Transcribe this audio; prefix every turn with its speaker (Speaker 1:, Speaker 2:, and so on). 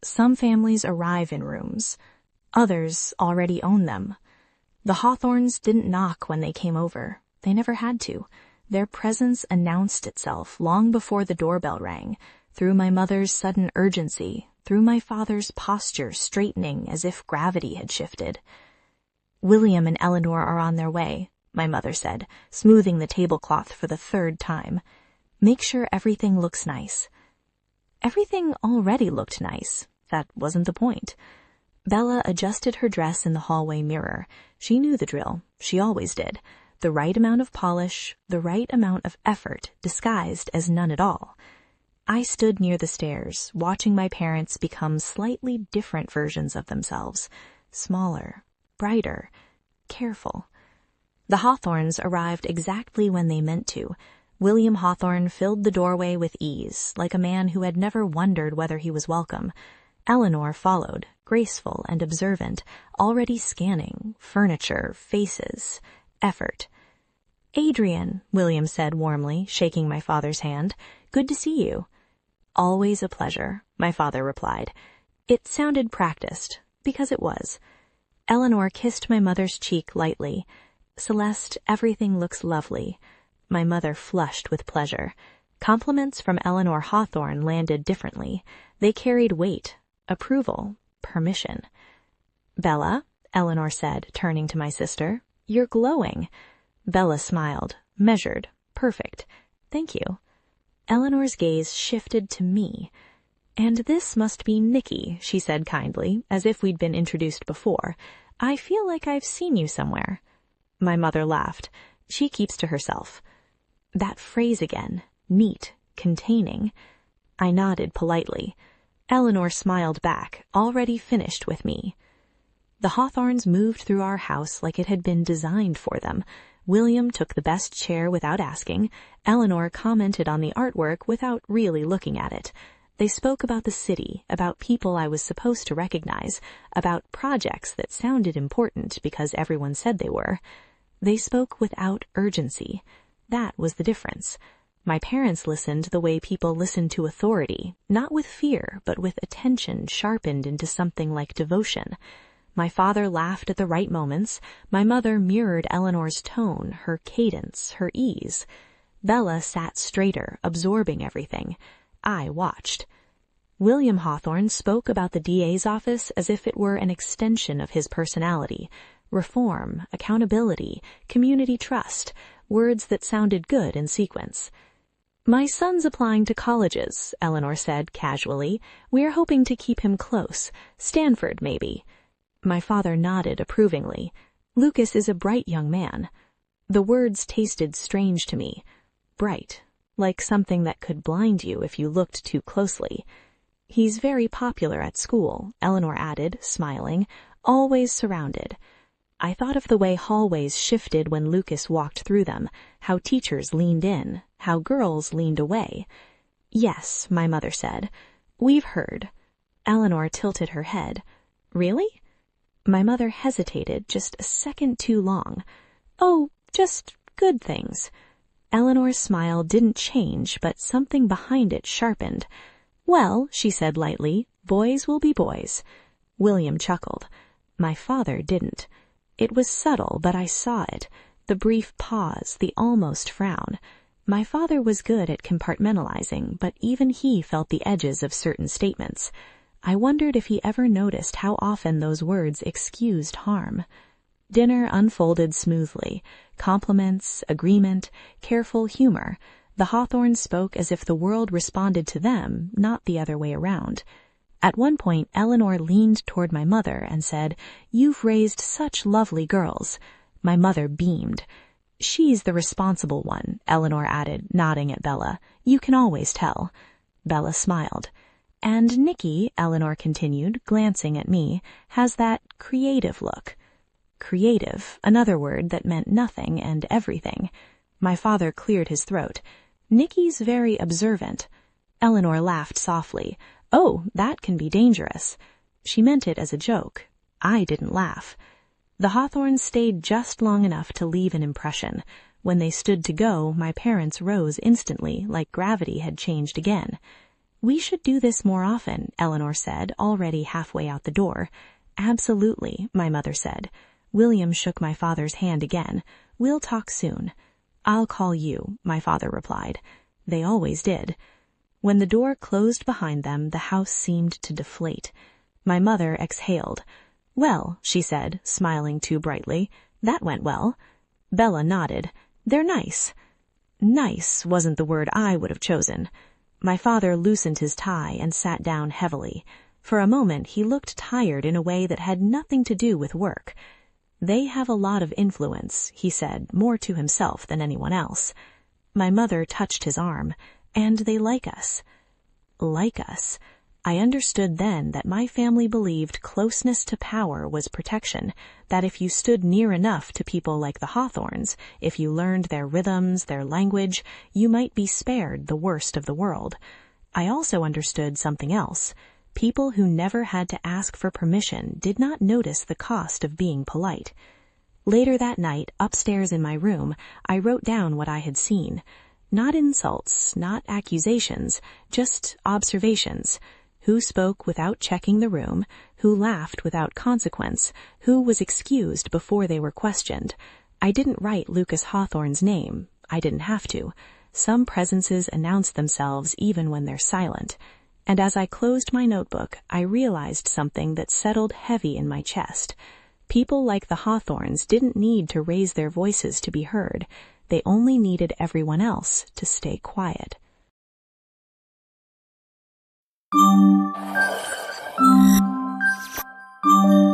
Speaker 1: Some families arrive in rooms. Others already own them. The Hawthornes didn't knock when they came over. They never had to. Their presence announced itself long before the doorbell rang, through my mother's sudden urgency, through my father's posture straightening as if gravity had shifted. "William and Eleanor are on their way," my mother said, smoothing the tablecloth for the third time. "Make sure everything looks nice." Everything already looked nice. That wasn't the point. Bella adjusted her dress in the hallway mirror. She knew the drill. She always did. The right amount of polish, the right amount of effort, disguised as none at all. I stood near the stairs, watching my parents become slightly different versions of themselves. Smaller, brighter, careful. The Hawthornes arrived exactly when they meant to. William Hawthorne filled the doorway with ease, like a man who had never wondered whether he was welcome. Eleanor followed, graceful and observant, already scanning furniture, faces, effort. "Adrian," William said warmly, shaking my father's hand. "Good to see you." "Always a pleasure," my father replied. It sounded practiced, because it was. Eleanor kissed my mother's cheek lightly. "Celeste, everything looks lovely." My mother flushed with pleasure. Compliments from Eleanor Hawthorne landed differently. They carried weight, approval, permission. "Bella," Eleanor said, turning to my sister, "you're glowing." Bella smiled, measured, perfect. "Thank you." Eleanor's gaze shifted to me. "And this must be Nikki," she said kindly, as if we'd been introduced before. "I feel like I've seen you somewhere." My mother laughed. She keeps to herself. That phrase again, neat, containing. I nodded politely. Eleanor smiled back, already finished with me. The Hawthornes moved through our house like it had been designed for them. William took the best chair without asking. Eleanor commented on the artwork without really looking at it. They spoke about the city, about people I was supposed to recognize, about projects that sounded important because everyone said they were. They spoke without urgency. That was the difference. My parents listened the way people listen to authority, not with fear, but with attention sharpened into something like devotion. My father laughed at the right moments. My mother mirrored Eleanor's tone, her cadence, her ease. Bella sat straighter, absorbing everything. I watched. William Hawthorne spoke about the DA's office as if it were an extension of his personality. Reform, accountability, community trust, words that sounded good in sequence. "My son's applying to colleges," Eleanor said casually. "We're hoping to keep him close. Stanford, maybe." My father nodded approvingly. "Lucas is a bright young man." The words tasted strange to me. Bright, like something that could blind you if you looked too closely. "He's very popular at school," Eleanor added, smiling. "Always surrounded." I thought of the way hallways shifted when Lucas walked through them, how teachers leaned in, how girls leaned away. "Yes," my mother said. "We've heard." Eleanor tilted her head. "Really?" My mother hesitated just a second too long. "Oh, just good things." Eleanor's smile didn't change, but something behind it sharpened. "Well," she said lightly, "boys will be boys." William chuckled. My father didn't. It was subtle, but I saw it. The brief pause, the almost frown. My father was good at compartmentalizing, but even he felt the edges of certain statements. I wondered if he ever noticed how often those words excused harm. Dinner unfolded smoothly. Compliments, agreement, careful humor. The Hawthornes spoke as if the world responded to them, not the other way around. At one point, Eleanor leaned toward my mother and said, "You've raised such lovely girls." My mother beamed. "She's the responsible one," Eleanor added, nodding at Bella. "You can always tell." Bella smiled. "And Nikki," Eleanor continued, glancing at me, "has that creative look." Creative, another word that meant nothing and everything. My father cleared his throat. "Nikki's very observant." Eleanor laughed softly. "Oh, that can be dangerous." She meant it as a joke. I didn't laugh. The Hawthornes stayed just long enough to leave an impression. When they stood to go, my parents rose instantly, like gravity had changed again. "We should do this more often," Eleanor said, already halfway out the door. "Absolutely," my mother said. William shook my father's hand again. "We'll talk soon." "I'll call you," my father replied. They always did. When the door closed behind them, the house seemed to deflate. My mother exhaled. "Well," she said, smiling too brightly, "that went well." Bella nodded. "They're nice." Nice wasn't the word I would have chosen. My father loosened his tie and sat down heavily. For a moment he looked tired in a way that had nothing to do with work. "They have a lot of influence," he said, more to himself than anyone else. My mother touched his arm. "And they like us." Like us. I understood then that my family believed closeness to power was protection, that if you stood near enough to people like the Hawthornes, if you learned their rhythms, their language, you might be spared the worst of the world. I also understood something else. People who never had to ask for permission did not notice the cost of being polite. Later that night, upstairs in my room, I wrote down what I had seen. Not insults, not accusations, just observations. Who spoke without checking the room, who laughed without consequence, who was excused before they were questioned. I didn't write Lucas Hawthorne's name. I didn't have to. Some presences announce themselves even when they're silent. And as I closed my notebook, I realized something that settled heavy in my chest. People like the Hawthornes didn't need to raise their voices to be heard. They only needed everyone else to stay quiet. Thank you.